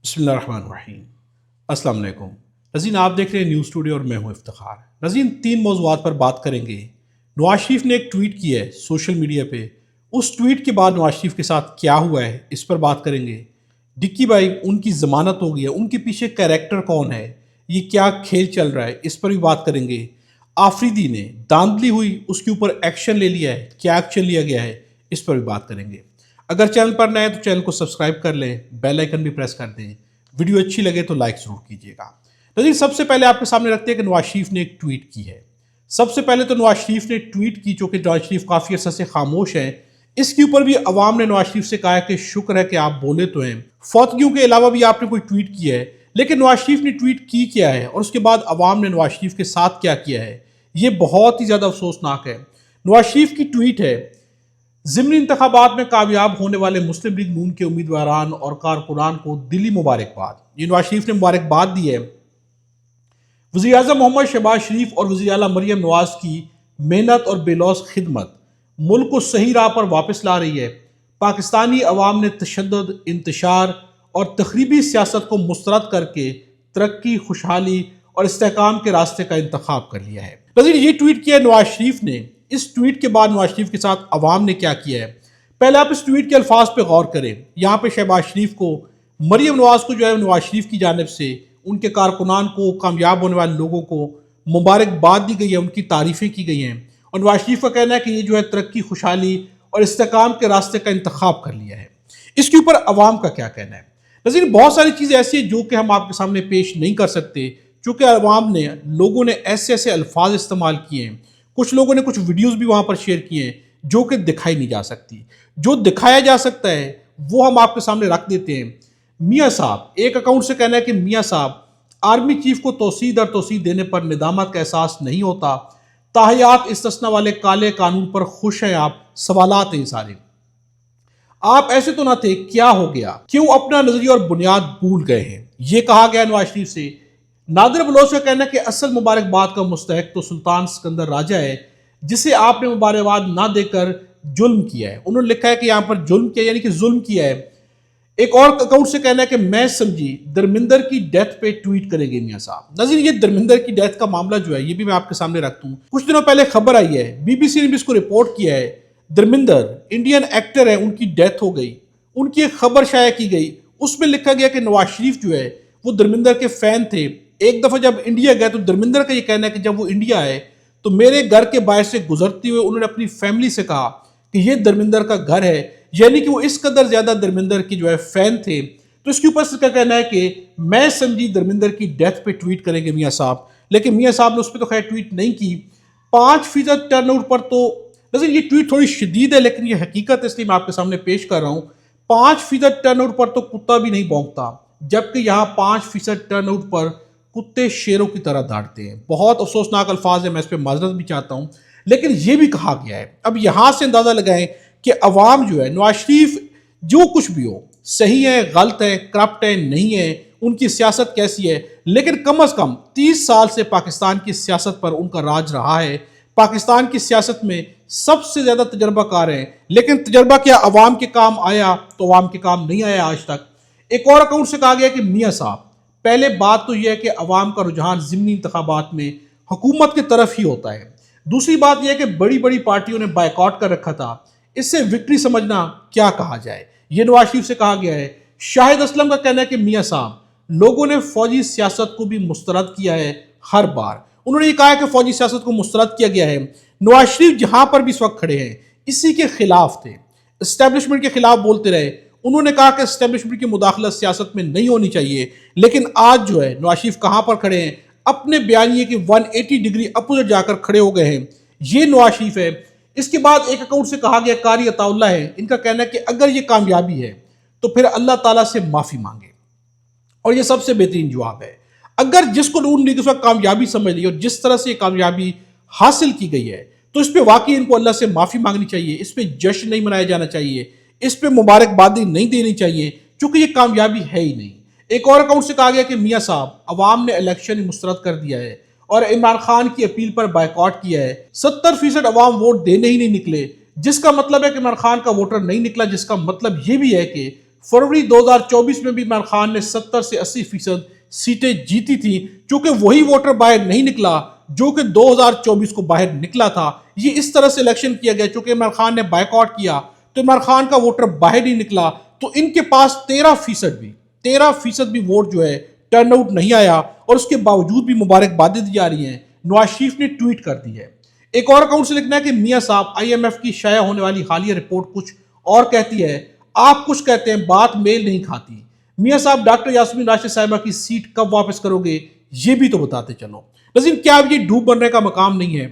بسم اللہ الرحمن الرحیم۔ السلام علیکم ناظرین، آپ دیکھ رہے ہیں نیوز اسٹوڈیو اور میں ہوں افتخار۔ ناظرین، 3 موضوعات پر بات کریں گے۔ نواز شریف نے ایک ٹویٹ کی ہے سوشل میڈیا پہ، اس ٹویٹ کے بعد نواز شریف کے ساتھ کیا ہوا ہے اس پر بات کریں گے۔ ڈکی بھائی، ان کی ضمانت ہو گئی ہے، ان کے پیچھے کیریکٹر کون ہے، یہ کیا کھیل چل رہا ہے، اس پر بھی بات کریں گے۔ آفریدی نے دھاندلی ہوئی، اس کے اوپر ایکشن لے لیا ہے، کیا ایکشن لیا گیا ہے، اس پر بھی بات کریں گے۔ اگر چینل پر نئے ہیں تو چینل کو سبسکرائب کر لیں، بیل آئیکن بھی پریس کر دیں، ویڈیو اچھی لگے تو لائک ضرور کیجیے گا۔ ناظرین، سب سے پہلے آپ کے سامنے رکھتے ہیں کہ نواز شریف نے ایک ٹویٹ کی ہے۔ سب سے پہلے تو نواز شریف نے ٹویٹ کی، چونکہ نواز شریف کافی عرصہ سے خاموش ہیں، اس کے اوپر بھی عوام نے نواز شریف سے کہا ہے کہ شکر ہے کہ آپ بولے تو ہیں۔ فوتگیوں کے علاوہ بھی آپ نے کوئی ٹویٹ کیا ہے، لیکن نواز شریف نے ٹویٹ کی کیا ہے اور اس کے بعد عوام نے نواز شریف کے ساتھ کیا کیا ہے، یہ بہت ہی زیادہ افسوسناک ہے۔ نواز شریف کی ٹویٹ ہے: ضمنی انتخابات میں کامیاب ہونے والے مسلم لیگ نون کے امیدواران اور کارکنان کو دلی مبارکباد۔ یہ نواز شریف نے مبارکباد دی ہے وزیر اعظم محمد شہباز شریف اور وزیر اعلیٰ مریم نواز کی محنت اور بے لوث خدمت ملک کو صحیح راہ پر واپس لا رہی ہے۔ پاکستانی عوام نے تشدد، انتشار اور تخریبی سیاست کو مسترد کر کے ترقی، خوشحالی اور استحکام کے راستے کا انتخاب کر لیا ہے۔ ناظرین، یہ ٹویٹ کیا ہے نواز شریف نے۔ اس ٹویٹ کے بعد نواز شریف کے ساتھ عوام نے کیا کیا ہے، پہلے آپ اس ٹویٹ کے الفاظ پہ غور کریں۔ یہاں پہ شہباز شریف کو، مریم نواز کو جو ہے نواز شریف کی جانب سے ان کے کارکنان کو، کامیاب ہونے والے لوگوں کو مبارکباد دی گئی ہے، ان کی تعریفیں کی گئی ہیں، اور نواز شریف کا کہنا ہے کہ یہ جو ہے ترقی، خوشحالی اور استحکام کے راستے کا انتخاب کر لیا ہے۔ اس کے اوپر عوام کا کیا کہنا ہے؟ ناظرین، بہت ساری چیزیں ایسی ہیں جو کہ ہم آپ کے سامنے پیش نہیں کر سکتے، چونکہ عوام نے، لوگوں نے ایسے ایسے الفاظ استعمال کیے ہیں، کچھ لوگوں نے کچھ ویڈیوز بھی وہاں پر شیئر کیے ہیں جو کہ دکھائی نہیں جا سکتی۔ جو دکھایا جا سکتا ہے وہ ہم آپ کے سامنے رکھ دیتے ہیں۔ میاں صاحب، ایک اکاؤنٹ سے کہنا ہے کہ میاں صاحب، آرمی چیف کو توسیع در توسیع دینے پر ندامت کا احساس نہیں ہوتا، تاحیات استثناء والے کالے قانون پر خوش ہیں آپ، سوالات ہیں سارے۔ آپ ایسے تو نہ تھے، کیا ہو گیا، کیوں اپنا نظریہ اور بنیاد بھول گئے ہیں، یہ کہا گیا نواز شریف سے۔ نادر بلوچ کا کہنا ہے کہ اصل مبارکباد کا مستحق تو سلطان سکندر راجہ ہے، جسے آپ نے مبارکباد نہ دے کر ظلم کیا ہے۔ انہوں نے لکھا ہے کہ یہاں پر ظلم کیا، یعنی کہ ظلم کیا ہے۔ ایک اور اکاؤنٹ سے کہنا ہے کہ میں سمجھی درمندر کی ڈیتھ پہ ٹویٹ کریں گے میاں صاحب۔ ناظرین، یہ درمندر کی ڈیتھ کا معاملہ جو ہے یہ بھی میں آپ کے سامنے رکھتا ہوں۔ کچھ دنوں پہلے خبر آئی ہے، بی بی سی نے بھی اس کو رپورٹ کیا ہے، درمندر انڈین ایکٹر ہے، ان کی ڈیتھ ہو گئی، ان کی ایک خبر شائع کی گئی، اس میں لکھا گیا کہ نواز شریف جو ہے وہ درمندر کے فین تھے۔ ایک دفعہ جب انڈیا گئے تو درمندر کا یہ کہنا ہے کہ جب وہ انڈیا آئے تو میرے گھر کے باہر سے گزرتے ہوئے انہوں نے اپنی فیملی سے کہا کہ یہ درمندر کا گھر ہے، یعنی کہ وہ اس قدر زیادہ درمندر کی جو ہے فین تھے۔ تو اس کے اوپر سے کا کہنا ہے کہ میں سمجھی درمندر کی ڈیتھ پہ ٹویٹ کریں گے میاں صاحب، لیکن میاں صاحب نے اس پہ تو خیر ٹویٹ نہیں کی۔ 5% ٹرن آؤٹ پر تو ناظرین یہ ٹویٹ تھوڑی شدید ہے، لیکن یہ حقیقت اس لیے میں آپ کے سامنے پیش کر رہا ہوں۔ 5% ٹرن آؤٹ پر تو کتا بھی نہیں بھونکتا، جبکہ یہاں 5% ٹرن آؤٹ پر کتے شیروں کی طرح داڑتے ہیں۔ بہت افسوسناک الفاظ ہیں، میں اس پہ معذرت بھی چاہتا ہوں، لیکن یہ بھی کہا گیا ہے۔ اب یہاں سے اندازہ لگائیں کہ عوام جو ہے، نواز شریف جو کچھ بھی ہو، صحیح ہے، غلط ہے، کرپٹ ہے، نہیں ہے، ان کی سیاست کیسی ہے، لیکن کم از کم 30 سال سے پاکستان کی سیاست پر ان کا راج رہا ہے۔ پاکستان کی سیاست میں سب سے زیادہ تجربہ کار ہیں، لیکن تجربہ کیا عوام کے کام آیا؟ تو عوام کے کام نہیں آیا آج تک۔ ایک اور اکاؤنٹ سے کہا گیا کہ میاں صاحب، پہلے بات تو یہ ہے کہ عوام کا رجحان ضمنی انتخابات میں حکومت کی طرف ہی ہوتا ہے۔ دوسری بات یہ ہے کہ بڑی بڑی پارٹیوں نے بائیکاٹ کر رکھا تھا، اس سے وکٹری سمجھنا کیا کہا جائے، یہ نواز شریف سے کہا گیا ہے۔ شاہد اسلم کا کہنا ہے کہ میاں صاحب، لوگوں نے فوجی سیاست کو بھی مسترد کیا ہے ہر بار۔ انہوں نے یہ کہا ہے کہ فوجی سیاست کو مسترد کیا گیا ہے۔ نواز شریف جہاں پر بھی اس وقت کھڑے ہیں اسی کے خلاف تھے، اسٹیبلشمنٹ کے خلاف بولتے رہے۔ انہوں نے کہا کہ اسٹیبلشمنٹ کی مداخلت سیاست میں نہیں ہونی چاہیے، لیکن آج جو ہے نواز شریف کہاں پر کھڑے ہیں؟ اپنے بیانیے کی 180 ڈگری اپوزٹ جا کر کھڑے ہو گئے ہیں۔ یہ نواز شریف ہے۔ اس کے بعد ایک اکاؤنٹ سے کہا گیا، قاری عطا اللہ ہے، ان کا کہنا ہے کہ اگر یہ کامیابی ہے تو پھر اللہ تعالیٰ سے معافی مانگے، اور یہ سب سے بہترین جواب ہے۔ اگر جس کو نون لیگ اس وقت کامیابی سمجھ لی اور جس طرح سے یہ کامیابی حاصل کی گئی ہے تو اس پہ واقعی ان کو اللہ سے معافی مانگنی چاہیے، اس پہ جشن نہیں منایا جانا چاہیے، اس پہ مبارکبادی نہیں دینی چاہیے، چونکہ یہ کامیابی ہے ہی نہیں۔ ایک اور اکاؤنٹ سے کہا گیا کہ میاں صاحب، عوام نے الیکشن مسترد کر دیا ہے اور عمران خان کی اپیل پر بائیکاٹ کیا ہے۔ 70% عوام ووٹ دینے ہی نہیں نکلے، جس کا مطلب ہے کہ عمران خان کا ووٹر نہیں نکلا، جس کا مطلب یہ بھی ہے کہ فروری 2024 میں بھی عمران خان نے 70 سے 80% سیٹیں جیتی تھی، چونکہ وہی ووٹر باہر نہیں نکلا جو کہ 2024 کو باہر نکلا تھا۔ یہ اس طرح سے الیکشن کیا گیا، چونکہ عمران خان نے بائیکاٹ کیا تو عمران خان کا ووٹر باہر نہیں نکلا، تو ان کے پاس 13% بھی ووٹ جو ہے ٹرن آؤٹ نہیں آیا، اور اس کے باوجود بھی مبارکبادیں دی جا رہی ہیں۔ نواز شریف نے ٹویٹ کر دی ہے۔ ایک اور اکاؤنٹ سے لکھنا ہے کہ میاں صاحب IMF کی شائع ہونے والی حالیہ رپورٹ کچھ اور کہتی ہے، آپ کچھ کہتے ہیں، بات میل نہیں کھاتی۔ میاں صاحب ڈاکٹر یاسمین راشد صاحبہ کی سیٹ کب واپس کرو گے، یہ بھی تو بتاتے چلو۔ لیکن کیا اب یہ ڈوب بننے کا مقام نہیں ہے؟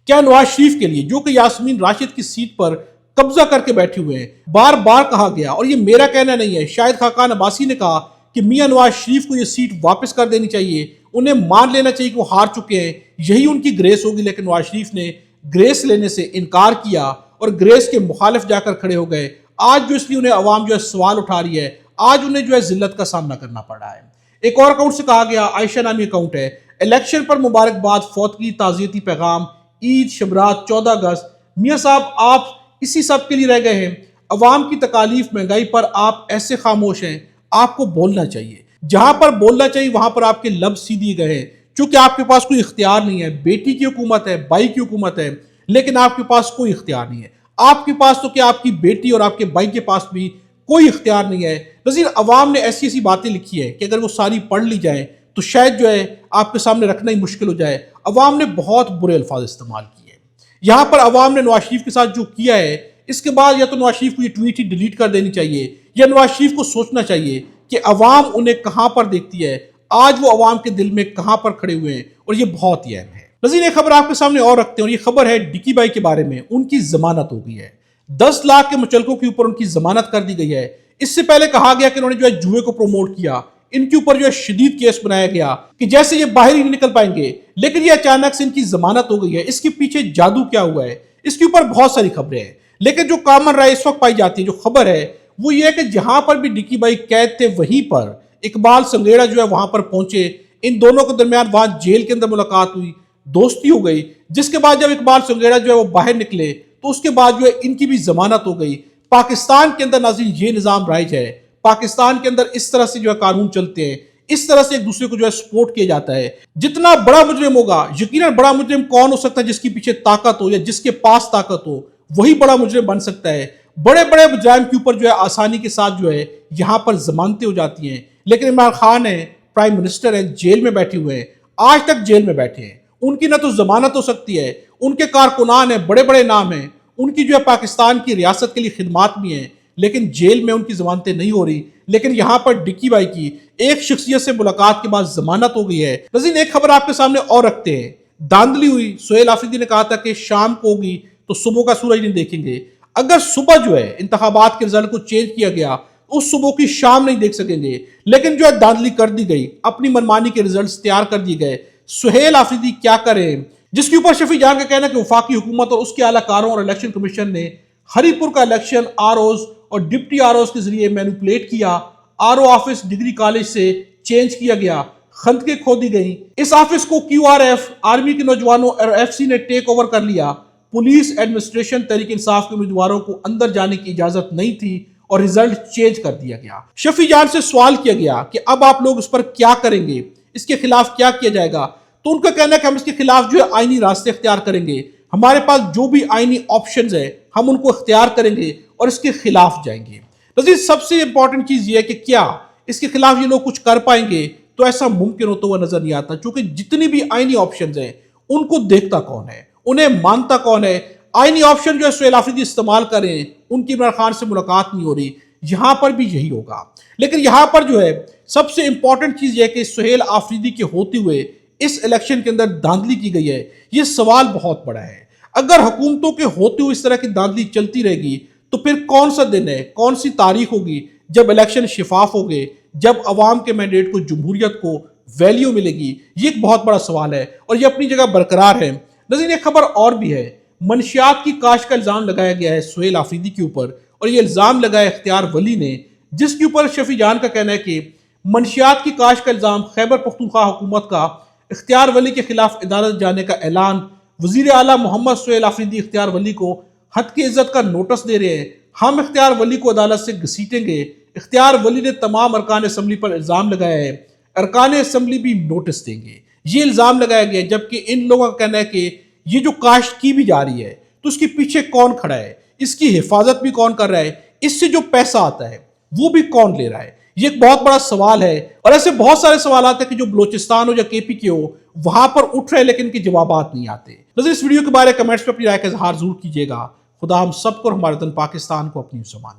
کیا نواز شریف کے لیے، جو کہ یاسمین راشد کی سیٹ پر قبضہ کر کے بیٹھے ہوئے ہیں، بار بار کہا گیا، اور یہ میرا کہنا نہیں ہے، شاہد خاقان عباسی نے کہا کہ میاں نواز شریف کو یہ سیٹ واپس کر دینی چاہیے، انہیں مان لینا چاہیے کہ وہ ہار چکے ہیں، یہی ان کی گریس ہوگی، لیکن نواز شریف نے گریس لینے سے انکار کیا اور گریس کے مخالف جا کر کھڑے ہو گئے۔ آج جو اس لیے انہیں عوام جو ہے سوال اٹھا رہی ہے، آج انہیں جو ہے ذلت کا سامنا کرنا پڑ رہا ہے۔ ایک اور اکاؤنٹ سے کہا گیا، عائشہ نامی اکاؤنٹ ہے، الیکشن پر مبارکباد، فوتگی، تعزیتی پیغام، عید، شبرات، 14 اگست۔ میاں صاحب آپ اسی سب کے لیے رہ گئے ہیں، عوام کی تکالیف، مہنگائی پر آپ ایسے خاموش ہیں، آپ کو بولنا چاہیے، جہاں پر بولنا چاہیے وہاں پر آپ کے لب سی دیے گئے ہیں، چونکہ آپ کے پاس کوئی اختیار نہیں ہے۔ بیٹی کی حکومت ہے، بھائی کی حکومت ہے، لیکن آپ کے پاس کوئی اختیار نہیں ہے۔ آپ کے پاس تو کیا، آپ کی بیٹی اور آپ کے بھائی کے پاس بھی کوئی اختیار نہیں ہے۔ نظیر، عوام نے ایسی ایسی باتیں لکھی ہے کہ اگر وہ ساری پڑھ لی جائیں تو شاید جو ہے آپ کے سامنے رکھنا ہی مشکل ہو جائے۔ عوام نے بہت برے الفاظ استعمال کیے ہیں۔ یہاں پر عوام نے نواز شریف کے ساتھ جو کیا ہے، اس کے بعد یا تو نواز شریف کو یہ ٹویٹ ہی ڈیلیٹ کر دینی چاہیے، یا نواز شریف کو سوچنا چاہیے کہ عوام انہیں کہاں پر دیکھتی ہے، آج وہ عوام کے دل میں کہاں پر کھڑے ہوئے ہیں، اور یہ بہت ہی اہم ہے۔ نظیر، ایک خبر آپ کے سامنے اور رکھتے ہیں، اور یہ خبر ہے ڈکی بائی کے بارے میں۔ ان کی ضمانت ہو گئی ہے، 10 لاکھ کے مچلکوں کے اوپر ان کی ضمانت کر دی گئی ہے۔ اس سے پہلے کہا گیا کہ انہوں نے جو ہے جوئے کو پروموٹ کیا، ان کے اوپر جو ہے شدید کیس بنایا گیا کہ جیسے یہ باہر ہی نہیں نکل پائیں گے، لیکن یہ اچانک سے ان کی ضمانت ہو گئی ہے۔ اس کے پیچھے جادو کیا ہوا ہے، اس کے اوپر بہت ساری خبریں ہیں، لیکن جو کامن رائے اس وقت پائی جاتی ہے، جو خبر ہے وہ یہ ہے کہ جہاں پر بھی ڈکی بائی قید تھے، وہیں پر اقبال سنگیڑا جو ہے وہاں پر پہنچے، ان دونوں کے درمیان وہاں جیل کے اندر ملاقات ہوئی، دوستی ہو گئی، جس کے بعد جب اقبال سنگیڑا جو ہے وہ باہر نکلے تو اس کے بعد جو ہے ان کی بھی ضمانت ہو گئی۔ پاکستان کے اندر ناظرین یہ نظام رائج ہے، پاکستان کے اندر اس طرح سے جو ہے قانون چلتے ہیں، اس طرح سے ایک دوسرے کو جو ہے سپورٹ کیا جاتا ہے۔ جتنا بڑا مجرم ہوگا، یقیناً بڑا مجرم کون ہو سکتا ہے، جس کے پیچھے طاقت ہو یا جس کے پاس طاقت ہو، وہی بڑا مجرم بن سکتا ہے۔ بڑے بڑے مجرم کے اوپر جو ہے آسانی کے ساتھ جو ہے یہاں پر ضمانتیں ہو جاتی ہیں، لیکن عمران خان ہے، پرائم منسٹر ہیں، جیل میں بیٹھے ہوئے ہیں، آج تک جیل میں بیٹھے ہیں، ان کی نہ تو ضمانت ہو سکتی ہے، ان کے کارکنان ہیں، بڑے بڑے نام ہیں، ان کی جو ہے پاکستان کی ریاست کے لیے خدمات بھی ہیں، لیکن جیل میں ان کی ضمانتیں نہیں ہو رہی۔ لیکن یہاں پر ڈکی بائی کی ایک شخصیت سے ملاقات کے بعد ضمانت ہو گئی ہے۔ ناظرین، ایک خبر آپ کے سامنے اور رکھتے ہیں، دھاندلی ہوئی، سہیل آفریدی نے کہا تھا کہ شام کو ہوگی تو صبح کا سورج نہیں دیکھیں گے۔ اگر صبح جو ہے انتخابات کے رزلٹ کو چینج کیا گیا، اس صبح کی شام نہیں دیکھ سکیں گے، لیکن جو ہے دھاندلی کر دی گئی، اپنی منمانی کے رزلٹس تیار کر دیے گئے۔ سہیل آفریدی کیا کریں، جس کے اوپر شفیع جان کا کہنا ہے کہ وفاقی حکومت اور اس کے اعلیٰ کاروں اور الیکشن کمیشن نے ہری پور کا الیکشن ROs اور ڈپٹی ROs کے ذریعے مینوپولیٹ کیا۔ RO آفس ڈگری کالج سے چینج کیا گیا، خندقیں کھودی گئیں، اس آفس کو QRF آرمی کے نوجوانوں اور FC نے ٹیک اوور کر لیا۔ پولیس ایڈمنسٹریشن تحریک انصاف کے امیدواروں کو اندر جانے کی اجازت نہیں تھی اور رزلٹ چینج کر دیا گیا۔ شفیع جان سے سوال کیا گیا کہ اب آپ لوگ اس پر کیا کریں گے، اس کے خلاف کیا کیا جائے گا، تو ان کا کہنا ہے کہ ہم اس کے خلاف جو ہے آئینی راستے اختیار کریں گے، ہمارے پاس جو بھی آئینی آپشنز ہیں ہم ان کو اختیار کریں گے اور اس کے خلاف جائیں گے۔ نظیر، سب سے امپورٹنٹ چیز یہ ہے کہ کیا اس کے خلاف یہ لوگ کچھ کر پائیں گے، تو ایسا ممکن ہوتا ہوا نظر نہیں آتا، چونکہ جتنی بھی آئینی آپشنز ہیں ان کو دیکھتا کون ہے، انہیں مانتا کون ہے۔ آئینی آپشن جو ہے سہیل آفریدی استعمال کریں، ان کی عمران خان سے ملاقات نہیں ہو رہی، یہاں پر بھی یہی ہوگا۔ لیکن یہاں پر جو ہے سب سے امپورٹنٹ چیز یہ ہے کہ سہیل آفریدی کے ہوتے ہوئے اس الیکشن کے اندر دھاندلی کی گئی ہے، یہ سوال بہت بڑا ہے۔ اگر حکومتوں کے ہوتے ہوئے اس طرح کی دھاندلی چلتی رہے گی تو پھر کون سا دن ہے، کون سی تاریخ ہوگی جب الیکشن شفاف ہوگے، جب عوام کے مینڈیٹ کو، جمہوریت کو ویلیو ملے گی؟ یہ ایک بہت بڑا سوال ہے اور یہ اپنی جگہ برقرار ہے۔ نظیر، ایک خبر اور بھی ہے، منشیات کی کاشت کا الزام لگایا گیا ہے سہیل آفریدی کے اوپر، اور یہ الزام لگایا اختیار ولی نے، جس کے اوپر شفیع جان کا کہنا ہے کہ منشیات کی کاشت کا الزام خیبر پختونخوا حکومت کا اختیار ولی کے خلاف عدالت جانے کا اعلان۔ وزیر اعلیٰ محمد سہیل آفریدی اختیار ولی کو حد کی عزت کا نوٹس دے رہے ہیں، ہم اختیار ولی کو عدالت سے گھسیٹیں گے۔ اختیار ولی نے تمام ارکان اسمبلی پر الزام لگایا ہے، ارکان اسمبلی بھی نوٹس دیں گے۔ یہ الزام لگایا گیا ہے، جبکہ ان لوگوں کا کہنا ہے کہ یہ جو کاشت کی بھی جا رہی ہے تو اس کے پیچھے کون کھڑا ہے، اس کی حفاظت بھی کون کر رہا ہے، اس سے جو پیسہ آتا ہے وہ بھی کون لے رہا ہے۔ یہ ایک بہت بڑا سوال ہے، اور ایسے بہت سارے سوالات ہیں کہ جو بلوچستان ہو یا کے پی کے ہو وہاں پر اٹھ رہے لیکن ان کے جوابات نہیں آتے۔ نظر اس ویڈیو کے بارے کمنٹس پہ اپنی رائے کا اظہار ضرور کیجیے گا۔ خدا ہم سب کو اور ہمارے وطن پاکستان کو اپنی سامان